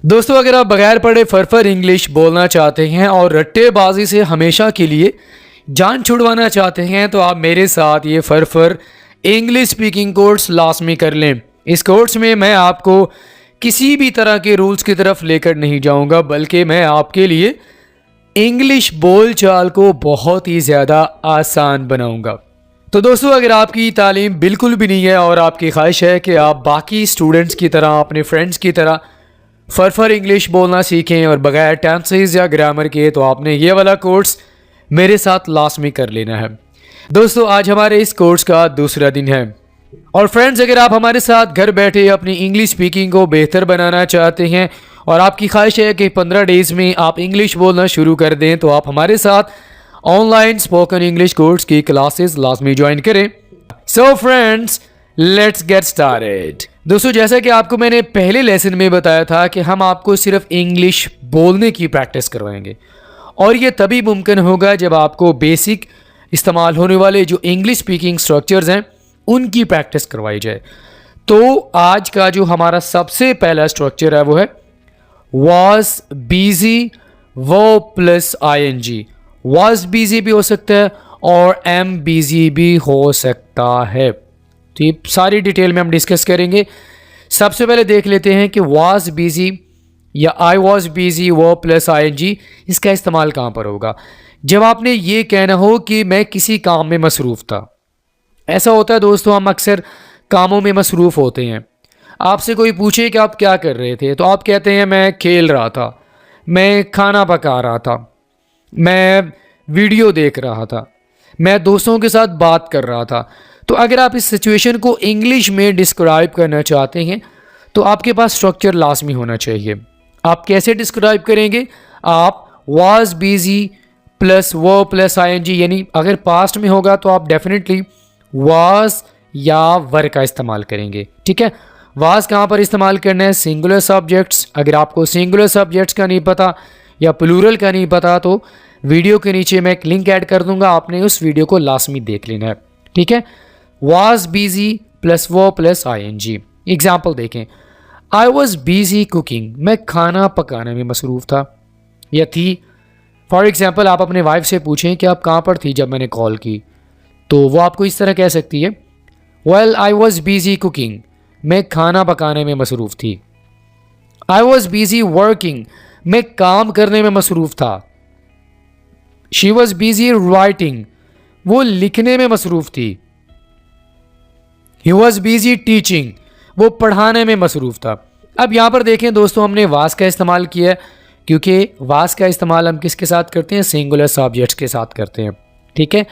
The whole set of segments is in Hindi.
दोस्तों, अगर आप बगैर पढ़े फरफर इंग्लिश बोलना चाहते हैं और रट्टेबाजी से हमेशा के लिए जान छुड़वाना चाहते हैं तो आप मेरे साथ ये फरफर इंग्लिश स्पीकिंग कोर्स लाजमी कर लें। इस कोर्स में मैं आपको किसी भी तरह के रूल्स की तरफ लेकर नहीं जाऊंगा, बल्कि मैं आपके लिए इंग्लिश बोलचाल को बहुत ही ज़्यादा आसान बनाऊंगा। तो दोस्तों, अगर आपकी तालीम बिल्कुल भी नहीं है और आपकी ख्वाहिश है कि आप बाकी स्टूडेंट्स की तरह, अपने फ्रेंड्स की तरह फरफर इंग्लिश बोलना सीखें और बगैर टेंसेस या ग्रामर के, तो आपने ये वाला कोर्स मेरे साथ लाजमी कर लेना है। दोस्तों, आज हमारे इस कोर्स का दूसरा दिन है और फ्रेंड्स, अगर आप हमारे साथ घर बैठे अपनी इंग्लिश स्पीकिंग को बेहतर बनाना चाहते हैं और आपकी ख्वाहिश है कि 15 डेज़ में आप इंग्लिश बोलना शुरू कर दें, तो आप हमारे साथ ऑनलाइन स्पोकन इंग्लिश कोर्स की क्लासेस लाजमी ज्वाइन करें। So friends, let's get started. दोस्तों, जैसा कि आपको मैंने पहले लेसन में बताया था कि हम आपको सिर्फ इंग्लिश बोलने की प्रैक्टिस करवाएंगे और ये तभी मुमकिन होगा जब आपको बेसिक इस्तेमाल होने वाले जो इंग्लिश स्पीकिंग स्ट्रक्चर्स हैं उनकी प्रैक्टिस करवाई जाए। तो आज का जो हमारा सबसे पहला स्ट्रक्चर है वो है was busy verb plus ing। was busy भी हो सकता है और am busy भी हो सकता है। तो ये सारी डिटेल में हम डिस्कस करेंगे। सबसे पहले देख लेते हैं कि was busy या I was busy verb plus ing इसका इस्तेमाल कहाँ पर होगा। जब आपने ये कहना हो कि मैं किसी काम में मसरूफ़ था। ऐसा होता है दोस्तों, हम अक्सर कामों में मसरूफ़ होते हैं। आपसे कोई पूछे कि आप क्या कर रहे थे, तो आप कहते हैं मैं खेल रहा था, मैं खाना पका रहा था, मैं वीडियो देख रहा था, मैं दोस्तों के साथ बात कर रहा था। तो अगर आप इस सिचुएशन को इंग्लिश में डिस्क्राइब करना चाहते हैं तो आपके पास स्ट्रक्चर लाजमी होना चाहिए। आप कैसे डिस्क्राइब करेंगे? आप was busy plus verb plus ing, यानी अगर पास्ट में होगा तो आप डेफिनेटली was या वर का इस्तेमाल करेंगे। ठीक है, was कहाँ पर इस्तेमाल करना है? Singular subjects. अगर आपको सिंगुलर सब्जेक्ट्स का नहीं पता या प्लूरल का नहीं पता तो वीडियो के नीचे मैं एक लिंक ऐड कर दूंगा, आपने उस वीडियो को लाजमी देख लेना है। ठीक है, was busy plus verb plus ing। Example देखें, I was busy cooking, मैं खाना पकाने में मसरूफ़ था या थी। फॉर एग्जाम्पल, आप अपने वाइफ से पूछें कि आप कहाँ पर थी जब मैंने कॉल की, तो वो आपको इस तरह कह सकती है, Well, I was busy cooking, मैं खाना पकाने में मसरूफ़ थी। I was busy working, मैं काम करने में मसरूफ़ था। She was busy writing, वो लिखने में मसरूफ़ थी। He was busy teaching, वो पढ़ाने में मसरूफ़ था। अब यहाँ पर देखें दोस्तों, हमने was का इस्तेमाल किया है क्योंकि was का इस्तेमाल हम किसके साथ करते हैं? सिंगुलर सब्जेक्ट्स के साथ करते हैं। ठीक है,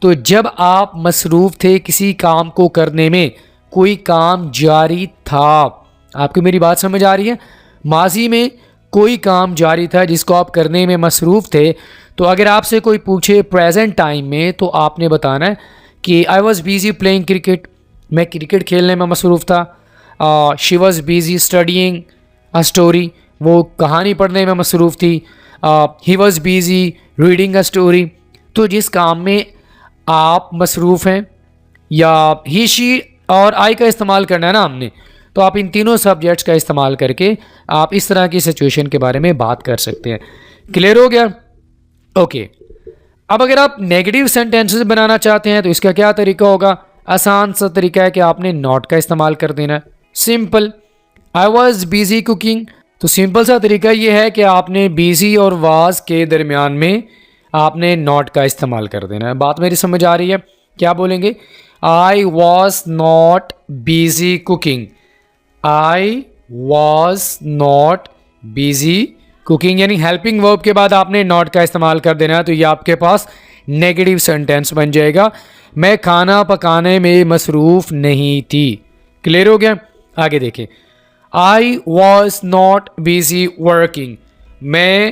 तो जब आप मसरूफ़ थे किसी काम को करने में, कोई काम जारी था। आपको मेरी बात समझ आ रही है? माजी में कोई काम जारी था जिसको आप करने में मसरूफ़ थे। तो अगर आपसे कोई पूछे प्रेजेंट टाइम में तो आपने बताना है कि I was busy playing cricket, मैं क्रिकेट खेलने में मसरूफ़ था। She was busy studying a story, वो कहानी पढ़ने में मसरूफ़ थी। He was busy reading a story. तो जिस काम में आप मसरूफ़ हैं या ही शी और आई का इस्तेमाल करना है ना हमने, तो आप इन तीनों सब्जेक्ट्स का इस्तेमाल करके आप इस तरह की सिचुएशन के बारे में बात कर सकते हैं। क्लियर हो गया? ओके। अब अगर आप नेगेटिव सेंटेंसेस बनाना चाहते हैं तो इसका क्या तरीका होगा? आसान सा तरीका है कि आपने नॉट का इस्तेमाल कर देना है। Simple, I was busy cooking, तो सिंपल सा तरीका ये है कि आपने बिजी और वाज के दरमियान में आपने नॉट का इस्तेमाल कर देना है। बात मेरी समझ आ रही है? क्या बोलेंगे? I was not busy cooking, I was not busy cooking, यानी हेल्पिंग वर्ब के बाद आपने नॉट का इस्तेमाल कर देना है। तो ये आपके पास नेगेटिव सेंटेंस बन जाएगा, मैं खाना पकाने में मसरूफ़ नहीं थी। क्लियर हो गया? आगे देखें, I was not busy working, मैं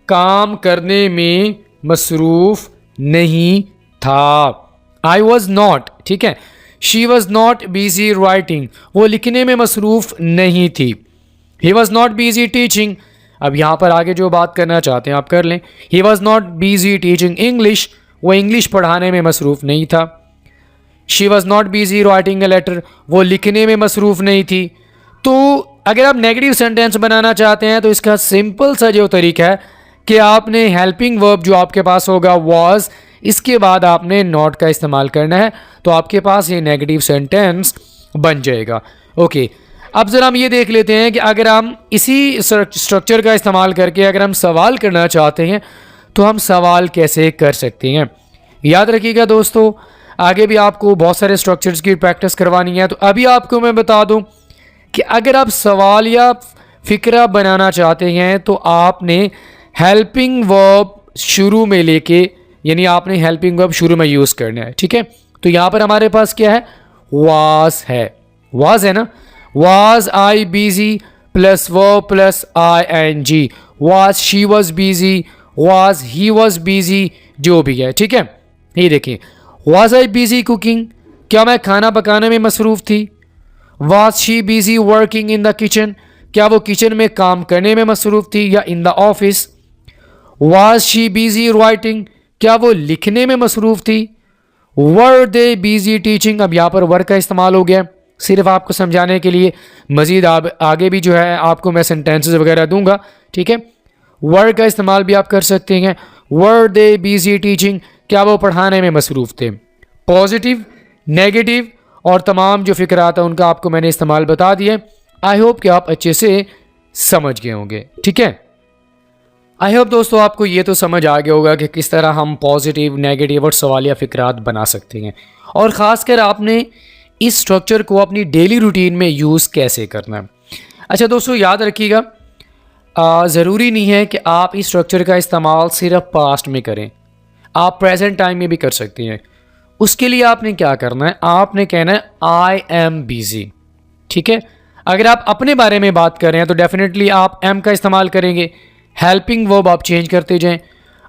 काम करने में मसरूफ़ नहीं था। आई वॉज नॉट, ठीक है। She was not busy writing, वो लिखने में मसरूफ़ नहीं थी। ही वॉज नॉट बिजी टीचिंग, अब यहाँ पर आगे जो बात करना चाहते हैं आप कर लें। He was not busy teaching English, वो इंग्लिश पढ़ाने में मसरूफ़ नहीं था। She was not busy writing a letter, वो लिखने में मसरूफ़ नहीं थी। तो अगर आप नेगेटिव सेंटेंस बनाना चाहते हैं तो इसका सिंपल सा जो तरीका है कि आपने हेल्पिंग वर्ब जो आपके पास होगा वाज, इसके बाद आपने नॉट का इस्तेमाल करना है, तो आपके पास ये नेगेटिव सेंटेंस बन जाएगा। ओके, अब ज़रा हम ये देख लेते हैं कि अगर हम इसी स्ट्रक्चर का इस्तेमाल करके अगर हम सवाल करना चाहते हैं तो हम सवाल कैसे कर सकते हैं। याद रखिएगा दोस्तों, आगे भी आपको बहुत सारे स्ट्रक्चर्स की प्रैक्टिस करवानी है। तो अभी आपको मैं बता दूं कि अगर आप सवाल या फिक्रा बनाना चाहते हैं तो आपने हेल्पिंग वर्ब शुरू में लेके, यानी आपने हेल्पिंग वर्ब शुरू में यूज़ करना है। ठीक है, तो यहाँ पर हमारे पास क्या है, वाज है, वाज है ना, was I busy plus verb plus ing, was she was busy, was he was busy, जो भी है। ठीक है, ये देखिए, वाज आई बिजी कुकिंग, क्या मैं खाना पकाने में मसरूफ़ थी। Was she busy working in the kitchen, क्या वो किचन में काम करने में मसरूफ़ थी या in the office. Was she busy writing, क्या वो लिखने में मसरूफ़ थी। वर दे बिजी टीचिंग, अब यहाँ पर वर का इस्तेमाल हो गया सिर्फ आपको समझाने के लिए, मज़ीद आगे भी जो है आपको मैं सेंटेंसेस वगैरह दूंगा। ठीक है, वर का इस्तेमाल भी आप कर सकते हैं। वर दे बिजी टीचिंग, क्या वो पढ़ाने में मसरूफ़ थे। पॉजिटिव, नेगेटिव और तमाम जो फिक्रात है उनका आपको मैंने इस्तेमाल बता दिए। आई होप कि आप अच्छे से समझ गए होंगे। ठीक है, आई होप दोस्तों आपको ये तो समझ आ गया होगा कि किस तरह हम पॉजिटिव, नेगेटिव और सवालिया फिक्रात बना सकते हैं, और ख़ासकर आपने इस स्ट्रक्चर को अपनी डेली रूटीन में यूज़ कैसे करना है। अच्छा दोस्तों, याद रखिएगा, ज़रूरी नहीं है कि आप इस स्ट्रक्चर का इस्तेमाल सिर्फ पास्ट में करें, आप प्रेजेंट टाइम में भी कर सकते हैं। उसके लिए आपने क्या करना है, आपने कहना है आई एम बिजी। ठीक है, अगर आप अपने बारे में बात कर रहे हैं तो डेफिनेटली आप एम का इस्तेमाल करेंगे। हेल्पिंग वर्ब आप चेंज करते जाएं,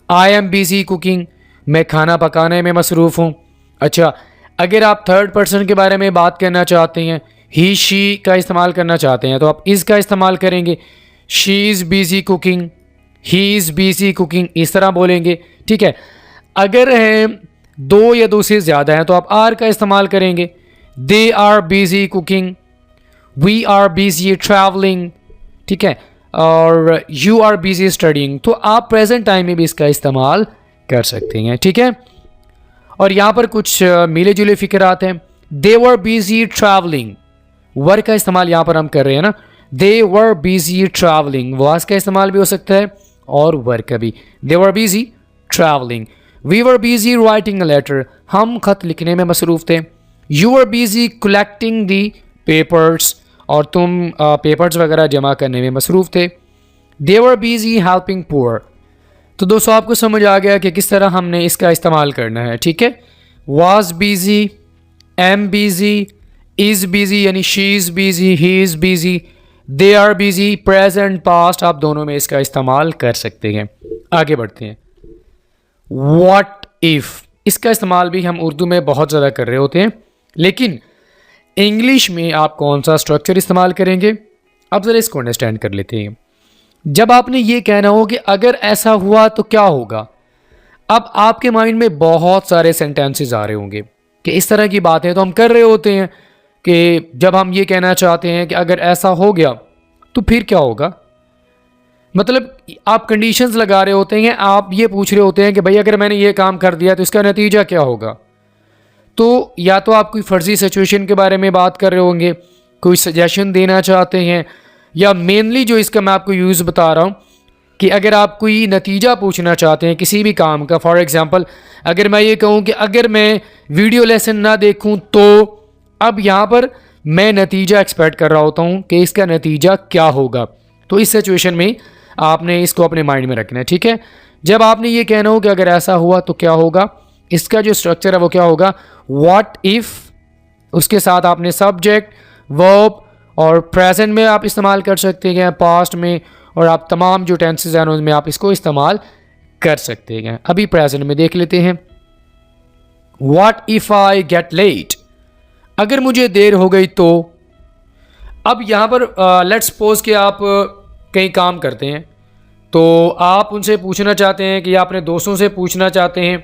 आई एम बिजी कुकिंग, मैं खाना पकाने में मसरूफ़ हूँ। अच्छा, अगर आप थर्ड पर्सन के बारे में बात करना चाहते हैं, ही शी का इस्तेमाल करना चाहते हैं, तो आप इस का इस्तेमाल करेंगे। She is busy cooking, he is busy cooking, इस तरह बोलेंगे। ठीक है, अगर दो या दो से ज़्यादा हैं तो आप आर का इस्तेमाल करेंगे। They are busy cooking, we are busy travelling. ठीक है, और यू आर बिजी स्टडिंग, तो आप प्रेजेंट टाइम में भी इसका इस्तेमाल कर सकते हैं। ठीक है, और यहाँ पर कुछ मिले जुले फिक्रात हैं। दे वर बिजी ट्रैवलिंग, वर का इस्तेमाल यहाँ पर हम कर रहे हैं ना, दे वर बिजी ट्रैवलिंग, वाज का इस्तेमाल भी हो सकता है और वर का भी। They were busy travelling, we were busy writing a letter, हम खत लिखने में मसरूफ़ थे। You were busy collecting the papers, और तुम पेपर्स वगैरह जमा करने में मसरूफ़ थे। They were busy helping poor. तो दोस्तों आपको समझ आ गया कि किस तरह हमने इसका इस्तेमाल करना है। ठीक है, was busy, am busy, is busy यानी she is busy, he is busy, they are busy, present past, आप दोनों में इसका इस्तेमाल कर सकते हैं। आगे बढ़ते हैं। व्हाट इफ़, इसका इस्तेमाल भी हम उर्दू में बहुत ज़्यादा कर रहे होते हैं, लेकिन इंग्लिश में आप कौन सा स्ट्रक्चर इस्तेमाल करेंगे, अब ज़रा इसको अंडरस्टैंड कर लेते हैं। जब आपने ये कहना हो कि अगर ऐसा हुआ तो क्या होगा, अब आपके माइंड में बहुत सारे सेंटेंसेस आ रहे होंगे कि इस तरह की बातें तो हम कर रहे होते हैं कि जब हम ये कहना चाहते हैं कि अगर ऐसा हो गया तो फिर क्या होगा, मतलब आप कंडीशंस लगा रहे होते हैं, आप ये पूछ रहे होते हैं कि भाई अगर मैंने ये काम कर दिया तो इसका नतीजा क्या होगा। तो या तो आप कोई फर्जी सिचुएशन के बारे में बात कर रहे होंगे, कोई सजेशन देना चाहते हैं, या मेनली जो इसका मैं आपको यूज़ बता रहा हूँ कि अगर आप कोई नतीजा पूछना चाहते हैं किसी भी काम का। फॉर एग्ज़ाम्पल, अगर मैं ये कहूँ कि अगर मैं वीडियो लेसन ना देखूँ तो, अब यहाँ पर मैं नतीजा एक्सपेक्ट कर रहा होता हूँ कि इसका नतीजा क्या होगा। तो इस सिचुएशन में आपने इसको अपने माइंड में रखना है। ठीक है, जब आपने ये कहना हो कि अगर ऐसा हुआ तो क्या होगा, इसका जो स्ट्रक्चर है वो क्या होगा, व्हाट इफ़, उसके साथ आपने सब्जेक्ट, वर्ब और प्रेजेंट में आप इस्तेमाल कर सकते हैं, पास्ट में, और आप तमाम जो टेंसेस हैं उनमें आप इसको इस्तेमाल कर सकते हैं। अभी प्रेजेंट में देख लेते हैं। What if I get late, अगर मुझे देर हो गई तो। अब यहाँ पर लेट्स सपोज कि आप कहीं काम करते हैं, तो आप उनसे पूछना चाहते हैं कि अपने दोस्तों से पूछना चाहते हैं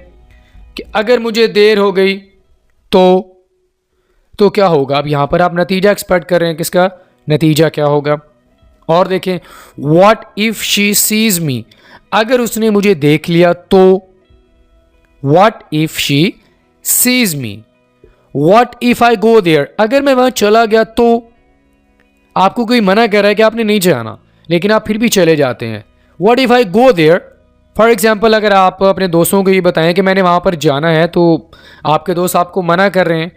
कि अगर मुझे देर हो गई तो क्या होगा। अब यहाँ पर आप नतीजा एक्सपेक्ट कर रहे हैं, किसका नतीजा क्या होगा। और देखें, what if she sees me, अगर उसने मुझे देख लिया तो, what if she sees me. What if I go there, अगर मैं वहां चला गया तो, आपको कोई मना कर रहा है कि आपने नहीं जाना लेकिन आप फिर भी चले जाते हैं। What if I go there, for example अगर आप अपने दोस्तों को ये बताएं कि मैंने वहां पर जाना है, तो आपके दोस्त आपको मना कर रहे हैं,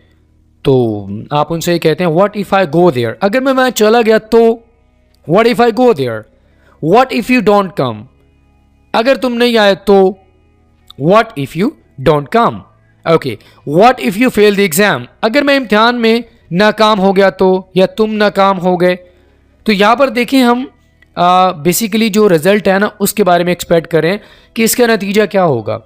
तो आप उनसे ये कहते हैं what if I go there, अगर मैं वहां चला गया तो, what if I go there. What if you don't come, अगर तुम नहीं आए तो, what if you don't come. Okay, what if you fail the exam, अगर मैं इम्तिहान में नाकाम हो गया तो, या तुम नाकाम हो गए। तो यहाँ पर देखें हम बेसिकली जो रिजल्ट है ना उसके बारे में एक्सपेक्ट करें कि इसका नतीजा क्या होगा।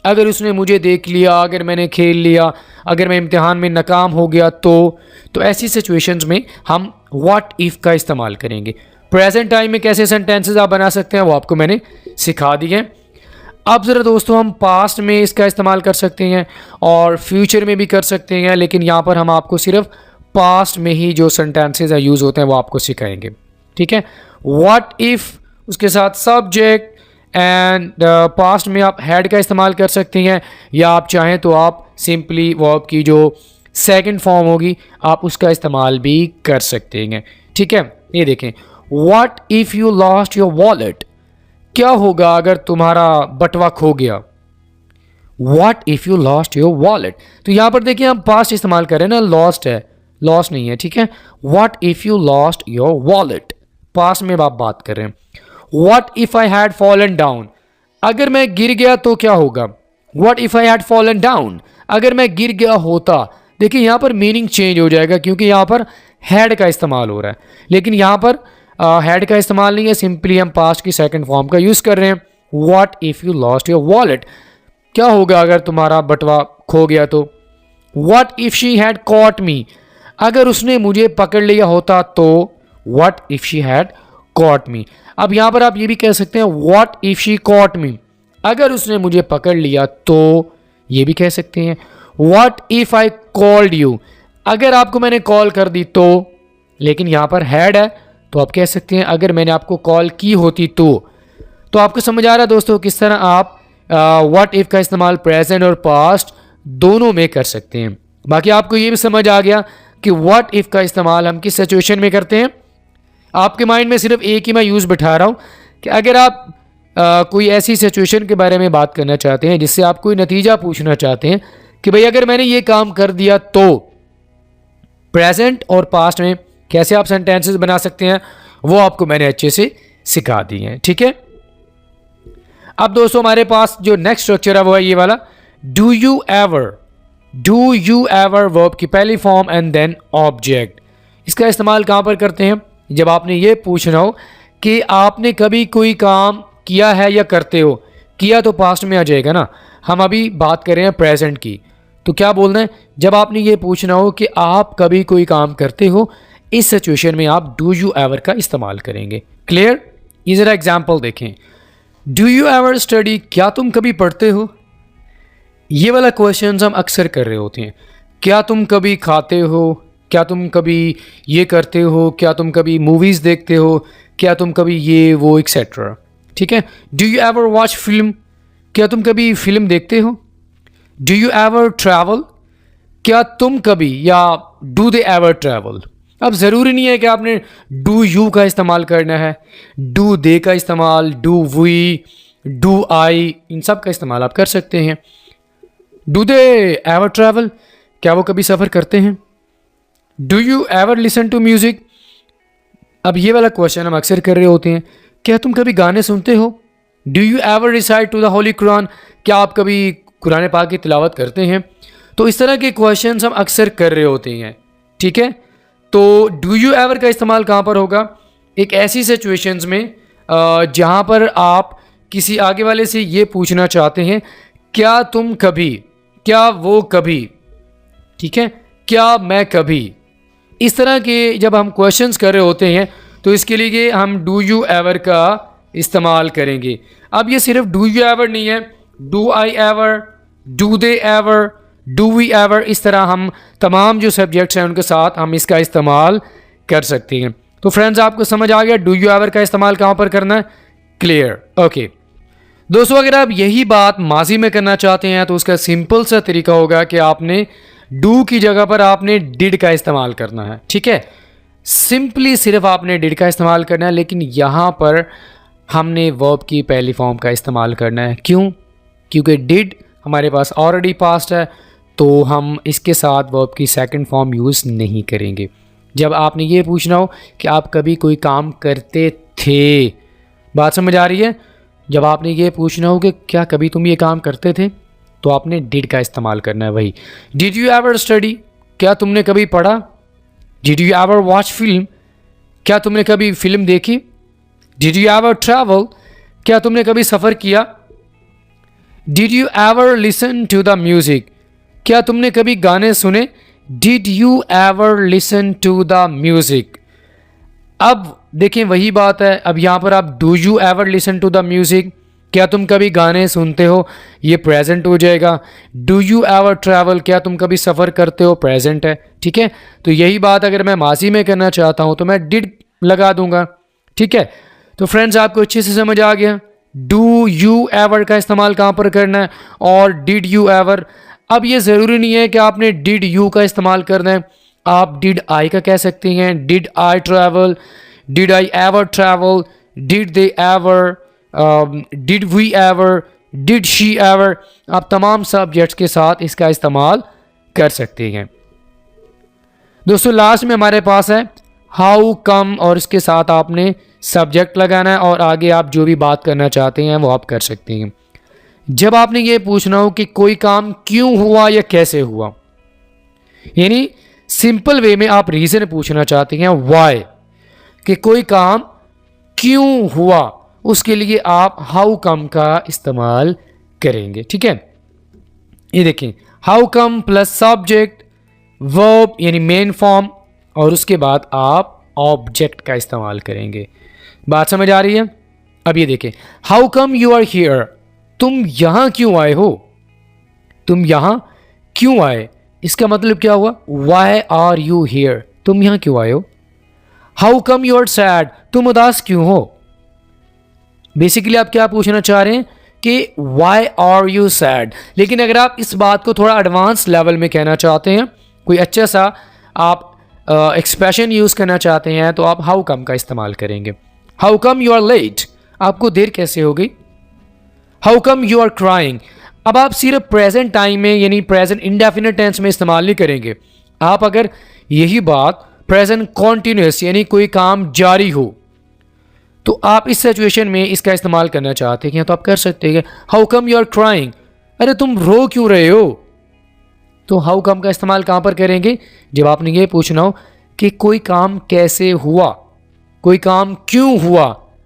अगर उसने मुझे देख लिया, अगर मैंने खेल लिया, अगर मैं इम्तिहान में नाकाम हो गया तो ऐसी सिचुएशंस में हम व्हाट इफ़ का इस्तेमाल करेंगे। प्रेजेंट टाइम में कैसे सेंटेंसेस आप बना सकते हैं वो आपको मैंने सिखा दिए हैं। अब ज़रा दोस्तों हम पास्ट में इसका इस्तेमाल कर सकते हैं और फ्यूचर में भी कर सकते हैं, लेकिन यहाँ पर हम आपको सिर्फ पास्ट में ही जो सेंटेंसेस यूज़ होते हैं वो आपको सिखाएंगे। ठीक है, व्हाट इफ़ उसके साथ सब्जेक्ट एंड पास्ट में आप हैड का इस्तेमाल कर सकते हैं, या आप चाहें तो आप सिंपली वर्ब की जो सेकंड फॉर्म होगी आप उसका इस्तेमाल भी कर सकते हैं। ठीक है, ये देखें, what if you lost your wallet, क्या होगा अगर तुम्हारा बटवा खो गया। What if you lost your wallet, तो यहाँ पर देखिए हम पास्ट इस्तेमाल कर रहे हैं ना, लॉस्ट है, लॉस्ट नहीं है। ठीक है, what if you lost your wallet, past में आप बात कर रहे हैं। What if I had fallen down, अगर मैं गिर गया तो क्या होगा। What if I had fallen down, अगर मैं गिर गया होता। देखिए यहाँ पर मीनिंग चेंज हो जाएगा क्योंकि यहाँ पर हैड का इस्तेमाल हो रहा है, लेकिन यहाँ पर हैड का इस्तेमाल नहीं है, सिंपली हम पास्ट की सेकंड फॉर्म का यूज़ कर रहे हैं। What if you lost your wallet, क्या होगा अगर तुम्हारा बटवा खो गया तो। What if she had caught me, अगर उसने मुझे पकड़ लिया होता तो। What if she had caught me, अब यहाँ पर आप ये भी कह सकते हैं what if she caught me, अगर उसने मुझे पकड़ लिया तो, ये भी कह सकते हैं। What if I called you, अगर आपको मैंने कॉल कर दी तो, लेकिन यहाँ पर हैड है तो आप कह सकते हैं अगर मैंने आपको कॉल की होती तो आपको समझ आ रहा है दोस्तों किस तरह आप व्हाट इफ़ का इस्तेमाल प्रेजेंट और पास्ट दोनों में कर सकते हैं। बाकी आपको ये भी समझ आ गया कि व्हाट इफ़ का इस्तेमाल हम किस सिचुएशन में करते हैं। आपके माइंड में सिर्फ एक ही मैं यूज़ बिठा रहा हूँ कि अगर आप कोई ऐसी सिचुएशन के बारे में बात करना चाहते हैं जिससे आप कोई नतीजा पूछना चाहते हैं कि भाई अगर मैंने ये काम कर दिया तो, प्रेजेंट और पास्ट में कैसे आप सेंटेंसेस बना सकते हैं वो आपको मैंने अच्छे से सिखा दिए हैं। ठीक है, अब दोस्तों हमारे पास जो नेक्स्ट स्ट्रक्चर है वो है ये वाला, do you ever. Do you ever verb की पहली फॉर्म एंड देन ऑब्जेक्ट। इसका इस्तेमाल कहाँ पर करते हैं, जब आपने ये पूछना हो कि आपने कभी कोई काम किया है या करते हो। किया तो पास्ट में आ जाएगा ना, हम अभी बात कर रहे हैं प्रेजेंट की, तो क्या बोलना है, जब आपने ये पूछना हो कि आप कभी कोई काम करते हो, इस सिचुएशन में आप डू यू एवर का इस्तेमाल करेंगे। क्लियर, ये ज़रा एग्जाम्पल देखें। डू यू एवर स्टडी, क्या तुम कभी पढ़ते हो। ये वाला क्वेश्चन हम अक्सर कर रहे होते हैं, क्या तुम कभी खाते हो, क्या तुम कभी ये करते हो, क्या तुम कभी मूवीज़ देखते हो, क्या तुम कभी ये वो एक्सेट्रा। ठीक है, do you ever watch film, क्या तुम कभी फिल्म देखते हो। डू यू एवर ट्रैवल, क्या तुम कभी, या डू दे एवर ट्रैवल। अब ज़रूरी नहीं है कि आपने डू यू का इस्तेमाल करना है, डू दे का इस्तेमाल, डू वी, डू आई, इन सब का इस्तेमाल आप कर सकते हैं। डू दे एवर ट्रैवल, क्या वो कभी सफ़र करते हैं। Do you ever listen to music, अब ये वाला क्वेश्चन हम अक्सर कर रहे होते हैं, क्या तुम कभी गाने सुनते हो। Do you ever recite to the holy Quran, क्या आप कभी कुरान पाक की तिलावत करते हैं। तो इस तरह के क्वेश्चंस हम अक्सर कर रहे होते हैं। ठीक है, तो डू यू एवर का इस्तेमाल कहाँ पर होगा, एक ऐसी सिचुएशंस में जहाँ पर आप किसी आगे वाले से ये पूछना चाहते हैं क्या तुम कभी, क्या वो कभी। ठीक है, क्या मैं कभी, इस तरह के जब हम क्वेश्चंस कर रहे होते हैं तो इसके लिए हम डू यू एवर का इस्तेमाल करेंगे। अब ये सिर्फ डू यू एवर नहीं है, do I ever, do they ever, do we ever, इस तरह हम तमाम जो सब्जेक्ट्स हैं उनके साथ हम इसका इस्तेमाल कर सकते हैं। तो फ्रेंड्स आपको समझ आ गया डू यू एवर का इस्तेमाल कहाँ पर करना है, क्लियर, ओके। दोस्तों अगर आप यही बात माजी में करना चाहते हैं तो उसका सिंपल सा तरीका होगा कि आपने डू की जगह पर आपने डिड का इस्तेमाल करना है, ठीक है। सिंपली सिर्फ आपने डिड का इस्तेमाल करना है, लेकिन यहाँ पर हमने वर्ब की पहली फॉर्म का इस्तेमाल करना है। क्यों? क्योंकि डिड हमारे पास ऑलरेडी पास्ट है, तो हम इसके साथ वर्ब की सेकंड फॉर्म यूज़ नहीं करेंगे। जब आपने ये पूछना हो कि आप कभी कोई काम करते थे, बात समझ आ रही है? जब आपने ये पूछना हो कि क्या कभी तुम ये काम करते थे, तो आपने डिड का इस्तेमाल करना है। वही डिड यू एवर स्टडी, क्या तुमने कभी पढ़ा? Did you ever watch film, क्या तुमने कभी फिल्म देखी? डिड यू एवर ट्रैवल, क्या तुमने कभी सफ़र किया? Did you ever listen to the music, क्या तुमने कभी गाने सुने? Did you ever listen to the music. अब देखें वही बात है, अब यहाँ पर आप do you ever listen to the music, क्या तुम कभी गाने सुनते हो, ये प्रेजेंट हो जाएगा। डू यू एवर ट्रैवल, क्या तुम कभी सफ़र करते हो, प्रेजेंट है, ठीक है। तो यही बात अगर मैं माजी में करना चाहता हूँ तो मैं डिड लगा दूंगा, ठीक है। तो फ्रेंड्स आपको अच्छे से समझ आ गया डू यू एवर का इस्तेमाल कहाँ पर करना है और डिड यू एवर। अब ये ज़रूरी नहीं है कि आपने डिड यू का इस्तेमाल करना है, आप डिड आई का कह सकते हैं। Did I travel, did I ever travel, did they ever, did we ever, did she ever. आप तमाम सब्जेक्ट्स के साथ इसका इस्तेमाल कर सकते हैं। दोस्तों लास्ट में हमारे पास है हाउ कम, और इसके साथ आपने सब्जेक्ट लगाना है और आगे आप जो भी बात करना चाहते हैं वो आप कर सकते हैं। जब आपने ये पूछना हो कि कोई काम क्यों हुआ या कैसे हुआ, यानी सिंपल वे में आप रीज़न पूछना चाहते हैं वाई, कि कोई काम क्यों हुआ, उसके लिए आप हाउ कम का इस्तेमाल करेंगे, ठीक है। ये देखें how come plus subject verb यानी मेन फॉर्म, और उसके बाद आप ऑब्जेक्ट का इस्तेमाल करेंगे। बात समझ आ रही है? अब ये देखें how come you are here, तुम यहां क्यों आए हो, तुम यहां क्यों आए, इसका मतलब क्या हुआ, वाई आर यू हियर, तुम यहां क्यों आए हो। How come you are sad, तुम उदास क्यों हो। बेसिकली आप क्या पूछना चाह रहे हैं कि वाई आर यू सैड। लेकिन अगर आप इस बात को थोड़ा एडवांस लेवल में कहना चाहते हैं, कोई अच्छा सा आप एक्सप्रेशन यूज़ करना चाहते हैं, तो आप हाउ कम का इस्तेमाल करेंगे। How come you are late, आपको देर कैसे हो गई। How come you are crying, अब आप सिर्फ प्रेजेंट टाइम में यानी प्रेजेंट इंडेफिनिट टेंस में इस्तेमाल नहीं करेंगे। आप अगर यही बात प्रेजेंट कॉन्टिन्यूस यानी कोई काम जारी हो, तो आप इस सिचुएशन में इसका इस्तेमाल करना चाहते हैं तो आप कर सकते हैं how come you are crying, अरे तुम रो क्यों रहे हो। तो हाउ कम का इस्तेमाल कहाँ पर करेंगे, जब आपने ये पूछना हो कि कोई काम कैसे हुआ, कोई काम क्यों हुआ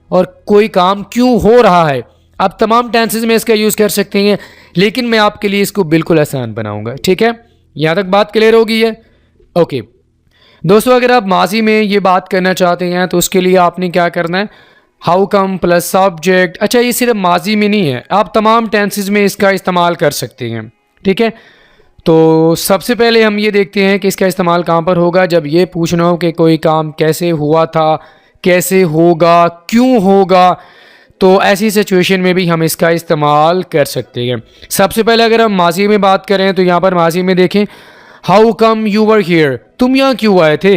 और कोई काम क्यों हो रहा है। आप तमाम टेंसेस में इसका यूज़ कर सकते हैं, लेकिन मैं आपके लिए इसको बिल्कुल आसान बनाऊंगा, ठीक है। यहाँ तक बात क्लियर होगी है, ओके। दोस्तों अगर आप माजी में ये बात करना चाहते हैं तो उसके लिए आपने क्या करना है, हाउ कम प्लस सब्जेक्ट। अच्छा ये सिर्फ माजी में नहीं है, आप तमाम टेंसेस में इसका इस्तेमाल कर सकते हैं, ठीक है। तो सबसे पहले हम ये देखते हैं कि इसका इस्तेमाल कहाँ पर होगा, जब ये पूछना हो कि कोई काम कैसे हुआ था, कैसे होगा, क्यों होगा, तो ऐसी सिचुएशन में भी हम इसका इस्तेमाल कर सकते हैं। सबसे पहले अगर हम माजी में बात करें तो यहाँ पर माजी में देखें how come you were here, तुम यहाँ क्यों आए थे।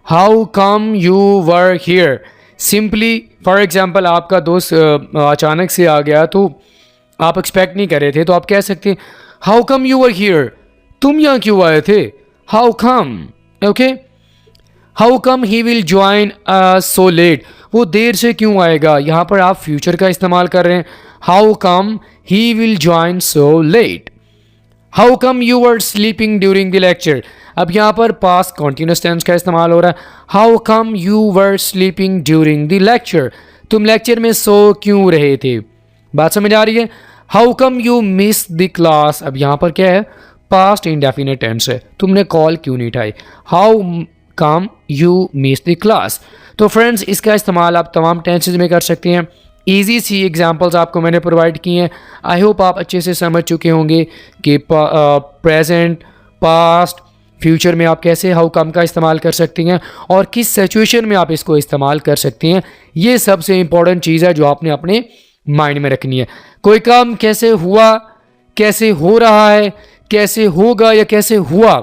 How come you were here, simply for example आपका दोस्त अचानक से आ गया तो आप एक्सपेक्ट नहीं कर रहे थे, तो आप कह सकते हैं how come you were here, तुम यहाँ क्यों आए थे। How come, okay. How come he will join so let, वो देर से क्यों आएगा, यहाँ पर आप फ्यूचर का इस्तेमाल कर रहे हैं। How come he will join so let. How come you were sleeping during the lecture, अब यहाँ पर पास्ट कॉन्टिन्यूस टेंस का इस्तेमाल हो रहा है। How come you were sleeping during the lecture, तुम लेक्चर में सो क्यों रहे थे। बात समझ आ रही है। How come you miss the class, अब यहाँ पर क्या है, पास्ट इंडेफिनिट टेंस है, तुमने कॉल क्यों नहीं उठाई। How come you miss the class. तो फ्रेंड्स इसका इस्तेमाल आप तमाम टेंसेस में कर सकते हैं। ईजी सी एग्जांपल्स आपको मैंने प्रोवाइड की हैं। आई होप आप अच्छे से समझ चुके होंगे कि प्रेजेंट, पास्ट, फ्यूचर में आप कैसे हाउ कम का इस्तेमाल कर सकती हैं और किस सिचुएशन में आप इसको इस्तेमाल कर सकती हैं, ये सबसे इम्पॉर्टेंट चीज़ है जो आपने अपने माइंड में रखनी है। कोई काम कैसे हुआ, कैसे हो रहा है, कैसे होगा या कैसे हुआ,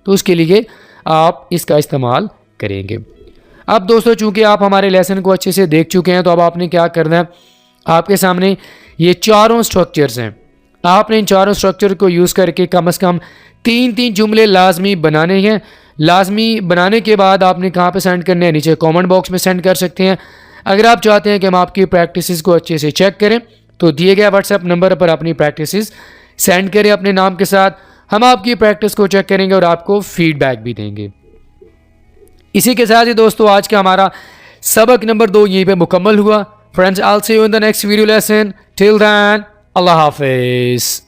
तो उसके लिए आप इसका इस्तेमाल करेंगे। अब दोस्तों चूंकि आप हमारे लेसन को अच्छे से देख चुके हैं, तो अब आपने क्या करना है, आपके सामने ये चारों स्ट्रक्चर्स हैं। आपने इन चारों स्ट्रक्चर को यूज़ करके कम से कम 3 जुमले लाजमी बनाने हैं। लाजमी बनाने के बाद आपने कहाँ पे सेंड करने हैं, नीचे कमेंट बॉक्स में सेंड कर सकते हैं। अगर आप चाहते हैं कि हम आपकी प्रैक्टिसेस को अच्छे से चेक करें, तो दिए गए व्हाट्सएप नंबर पर अपनी प्रैक्टिसेस सेंड करें अपने नाम के साथ। हम आपकी प्रैक्टिस को चेक करेंगे और आपको फीडबैक भी देंगे। इसी के साथ ही दोस्तों आज का हमारा सबक नंबर 2 यहीं पे मुकम्मल हुआ। Friends, I will see you in the next video lesson. Till then, अल्लाह हाफिज़।